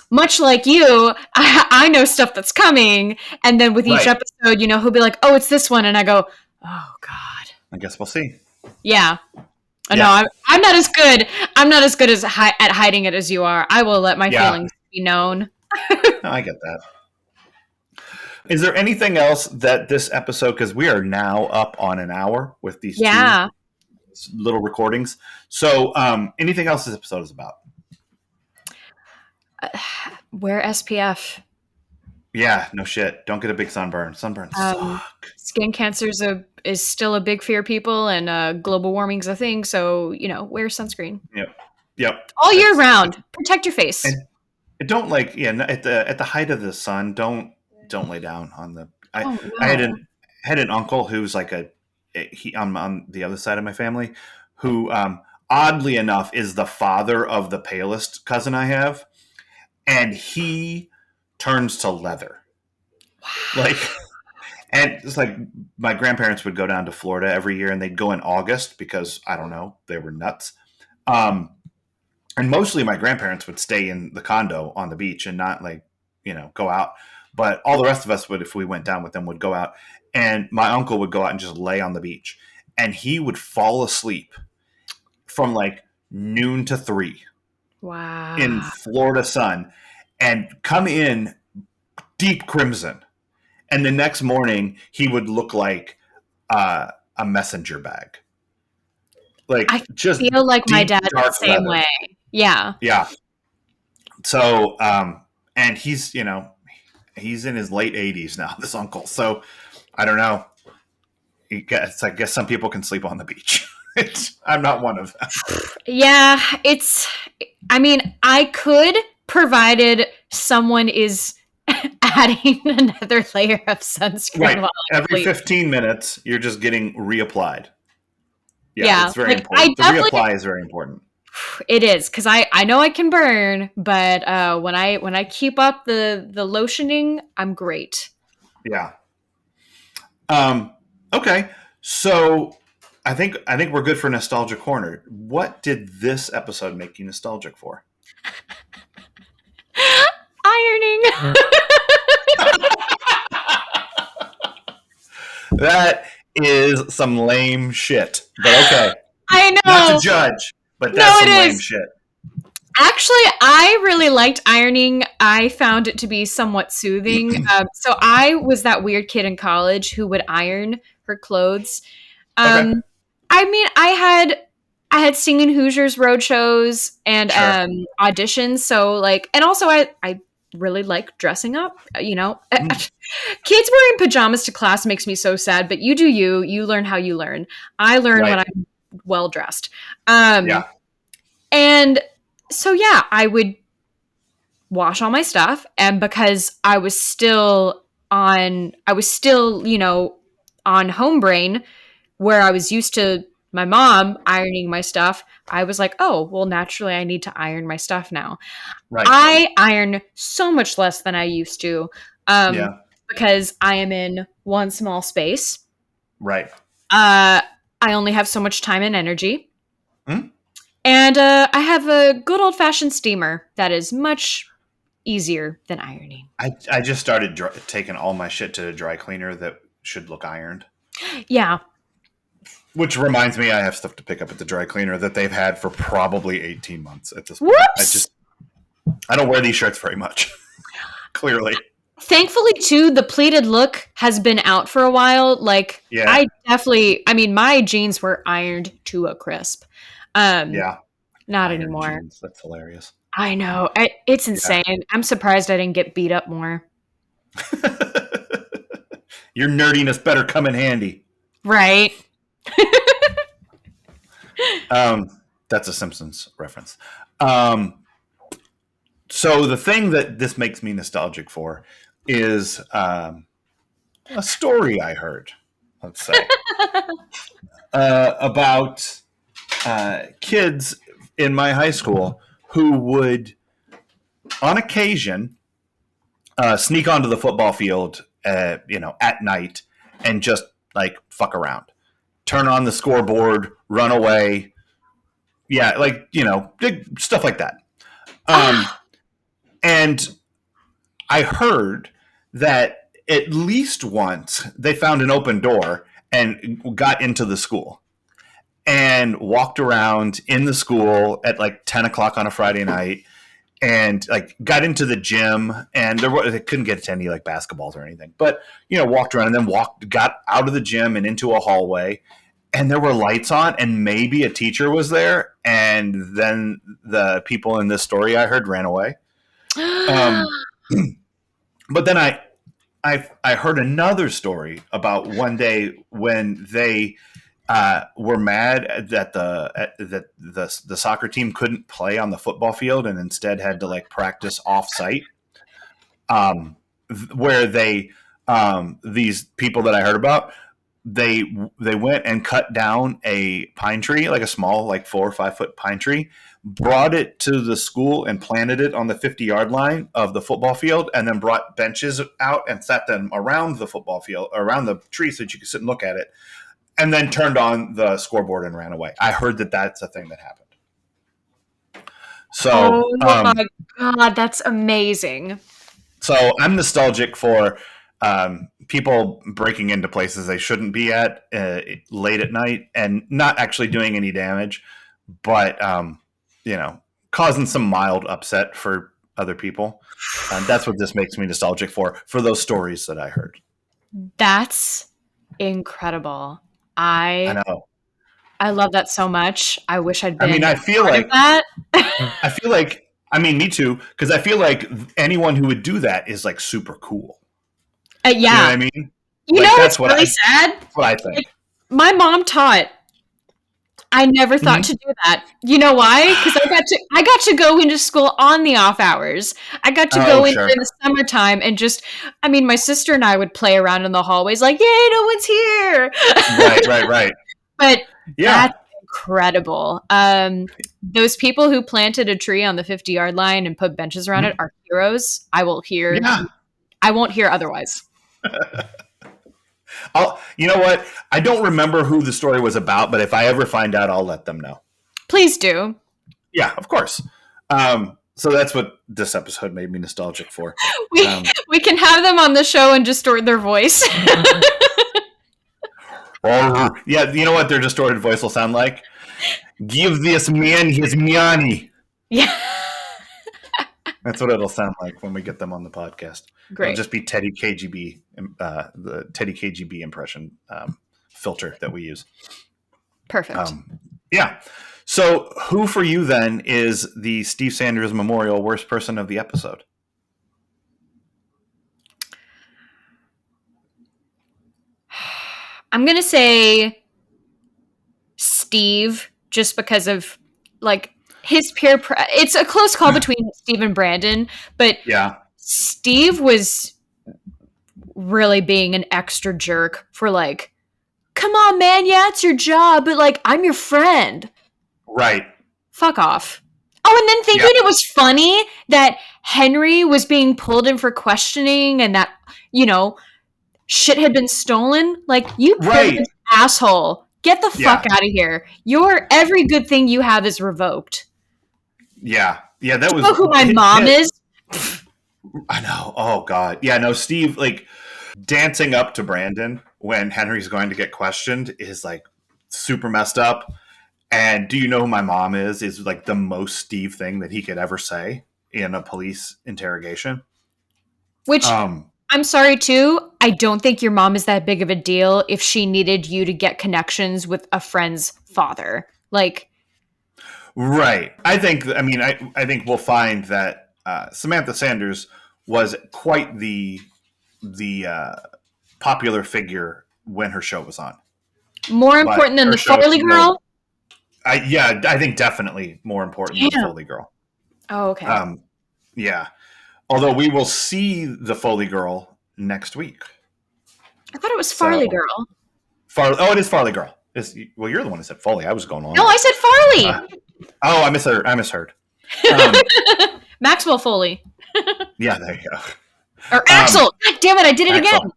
much like you, I know stuff that's coming. And then with each episode, you know, he'll be like, oh, it's this one. And I go, oh, God. I guess we'll see. Yeah. No, I'm not as good. I'm not as good at hiding it as you are. I will let my feelings be known. No, I get that. Is there anything else that this episode, because we are now up on an hour with these two little recordings. So anything else this episode is about? Wear SPF. Yeah, no shit. Don't get a big sunburn. Sunburns suck. Skin cancer is still a big fear, people, and global warming's a thing. So, you know, wear sunscreen. Yep. All year round. Protect your face. And don't at the height of the sun. Don't lay down on the. I had an uncle who's like I'm on the other side of my family, who oddly enough is the father of the palest cousin I have, and he turns to leather. Wow. Like, and it's like my grandparents would go down to Florida every year, and they'd go in August because I don't know, they were nuts. And mostly my grandparents would stay in the condo on the beach and not go out. But all the rest of us would, if we went down with them, would go out. And my uncle would go out and just lay on the beach. And he would fall asleep from like noon to 3. Wow. In Florida sun, and come in deep crimson. And the next morning, he would look like a messenger bag. Like, I just feel like my dad's the same way. Yeah. Yeah. So, and he's in his late 80s now, this uncle. So, I don't know. I guess some people can sleep on the beach. I'm not one of them. Yeah, I could, provided someone is adding another layer of sunscreen. Right. Every 15 minutes, you're just getting reapplied. Yeah. It's very important. The reapply is very important. It is, because I know I can burn, but when I keep up the lotioning, I'm great. Yeah. Okay. So I think we're good for nostalgia corner. What did this episode make you nostalgic for? Ironing. That is some lame shit. But okay. I know. Not to judge, but that's some lame shit. Actually, I really liked ironing. I found it to be somewhat soothing. So I was that weird kid in college who would iron her clothes. Okay. I mean, I had singing Hoosiers road shows and auditions. So like, and also I really like dressing up. You know, kids wearing pajamas to class makes me so sad. But you do you. You learn how you learn. I learn when I'm well dressed. And so yeah, I would wash all my stuff, and because I was still, you know, on home brain, where I was used to my mom ironing my stuff, I was like, oh, well, naturally I need to iron my stuff now. Right. I iron so much less than I used to, because I am in one small space. Right. I only have so much time and energy. And I have a good old-fashioned steamer that is much easier than ironing. I just started taking all my shit to a dry cleaner that should look ironed. Yeah. Which reminds me, I have stuff to pick up at the dry cleaner that they've had for probably 18 months at this point. Whoops! I don't wear these shirts very much, clearly. Thankfully, too, the pleated look has been out for a while. Like, I mean, my jeans were ironed to a crisp. Not iron anymore. Jeans. That's hilarious. I know. It's insane. Yeah. I'm surprised I didn't get beat up more. Your nerdiness better come in handy. Right. That's a Simpsons reference. So the thing that this makes me nostalgic for is a story I heard, let's say, about kids in my high school who would, on occasion, sneak onto the football field, at night and just like fuck around, turn on the scoreboard, run away. Yeah. Like, stuff like that. And I heard that at least once they found an open door and got into the school and walked around in the school at like 10 o'clock on a Friday night and like got into the gym, and they couldn't get to any like basketballs or anything, but walked around and then got out of the gym and into a hallway, and there were lights on and maybe a teacher was there, and then the people in this story I heard ran away. But then I heard another story about one day when they were mad that the soccer team couldn't play on the football field and instead had to like practice off site, where they these people that I heard about, they went and cut down a pine tree, like a small, like 4 or 5 foot pine tree, brought it to the school and planted it on the 50-yard line of the football field, and then brought benches out and sat them around the football field, around the tree, so that you could sit and look at it, and then turned on the scoreboard and ran away. I heard that that's a thing that happened. So, oh my God, that's amazing. So I'm nostalgic for people breaking into places they shouldn't be at late at night and not actually doing any damage, but causing some mild upset for other people. That's what this makes me nostalgic for those stories that I heard. That's incredible. I know. I love that so much. I wish I'd been. I feel like that. Me too, because I feel like anyone who would do that is like super cool. Yeah. You know what I mean? It's really sad. That's what I think. Like, my mom taught. I never thought to do that. You know why? Because I got to go into school on the off hours. I got to go in the summertime and just, my sister and I would play around in the hallways like, yay, no one's here. Right. But that's incredible. Those people who planted a tree on the 50-yard line and put benches around it are heroes. I won't hear otherwise. You know what? I don't remember who the story was about, but if I ever find out, I'll let them know. Please do. Yeah, of course. So that's what this episode made me nostalgic for. We can have them on the show and distort their voice. Yeah, you know what their distorted voice will sound like? Give this man his money. Yeah. That's what it'll sound like when we get them on the podcast. Great. It'll just be Teddy KGB, the Teddy KGB impression filter that we use. Perfect. Yeah. So who for you then is the Steve Sanders Memorial worst person of the episode? I'm going to say Steve, just because of like his peer. It's a close call between Steve and Brandon, but yeah, Steve was really being an extra jerk for like, come on, man. Yeah, it's your job, but like, I'm your friend. Right. Fuck off. Oh, and then thinking it was funny that Henry was being pulled in for questioning and that, you know, shit had been stolen. Like, you privileged asshole. Get the fuck out of here. Every good thing you have is revoked. Yeah. Yeah, that was... You know who my mom is? I know. Oh, God. Yeah, no, Steve, like, dancing up to Brandon when Henry's going to get questioned is, like, super messed up. And do you know who my mom is like the most Steve thing that he could ever say in a police interrogation. Which, I'm sorry too, I don't think your mom is that big of a deal if she needed you to get connections with a friend's father. Like, right. I think we'll find that Samantha Sanders was quite the popular figure when her show was on. More important than the Foley girl? I think definitely more important than the Foley girl. Oh, okay. Yeah. Although we will see the Foley girl next week. I thought it was Farley girl. It is Farley girl. Well, you're the one who said Foley. I was going on. No, I said Farley. I misheard. Maxwell Foley. Yeah, there you go. Or Axel. God damn it, I did it Axel. again.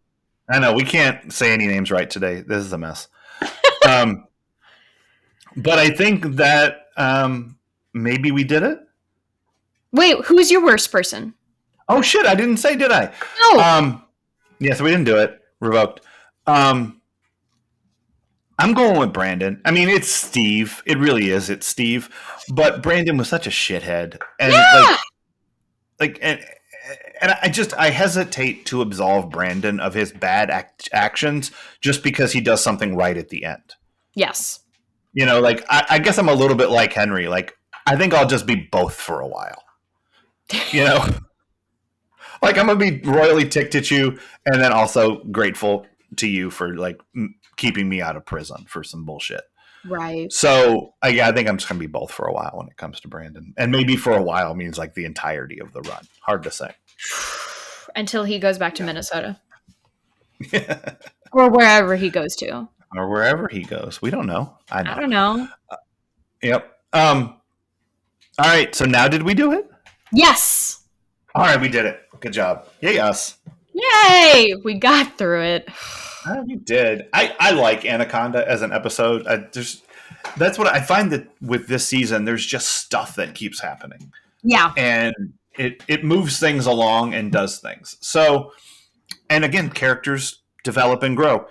I know. We can't say any names right today. This is a mess. But I think that maybe we did it. Wait, who's your worst person? Oh, shit. I didn't say, did I? No. Yeah, so we didn't do it. Revoked. I'm going with Brandon. I mean, it's Steve. It really is. It's Steve. But Brandon was such a shithead. And and I hesitate to absolve Brandon of his bad actions just because he does something right at the end. Yes. You know, like, I guess I'm a little bit like Henry. Like, I think I'll just be both for a while. You know? Like, I'm going to be royally ticked at you and then also grateful to you for, like, keeping me out of prison for some bullshit. Right. So, I think I'm just going to be both for a while when it comes to Brandon. And maybe for a while means, like, the entirety of the run. Hard to say. Until he goes back to Minnesota. Or wherever he goes to. Or wherever he goes. We don't know. I don't know. Yep. All right. So now did we do it? Yes. All right. We did it. Good job. Yay, us. Yay. We got through it. We did. I like Anaconda as an episode. That's what I find that with this season, there's just stuff that keeps happening. Yeah. And it moves things along and does things. So, and again, characters develop and grow.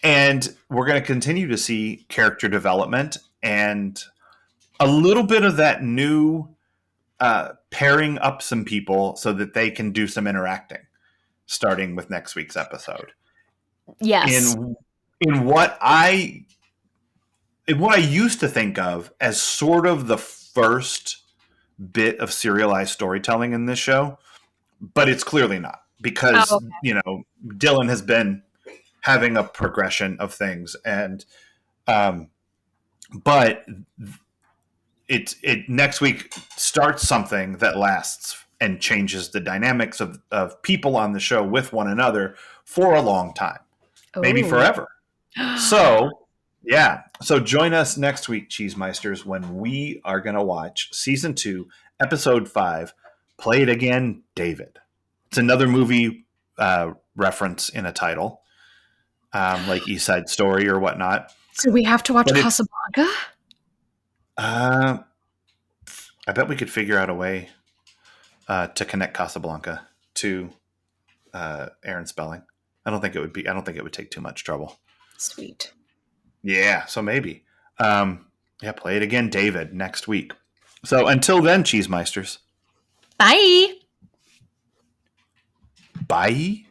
And we're going to continue to see character development and a little bit of that new pairing up some people so that they can do some interacting, starting with next week's episode. Yes. In what I used to think of as sort of the first bit of serialized storytelling in this show, but it's clearly not because, you know, Dylan has been having a progression of things and but it next week starts something that lasts and changes the dynamics of people on the show with one another for a long time. Maybe forever. So join us next week, Cheesemeisters, when we are going to watch season 2 episode 5, Play It Again, David. It's another movie reference in a title. like East Side Story or whatnot. So we have to watch But Casablanca? I bet we could figure out a way to connect Casablanca to Aaron Spelling. I don't think it would take too much trouble. Sweet. Yeah, so maybe. Play it again, David, next week. So until then, Cheesemeisters. Bye. Bye.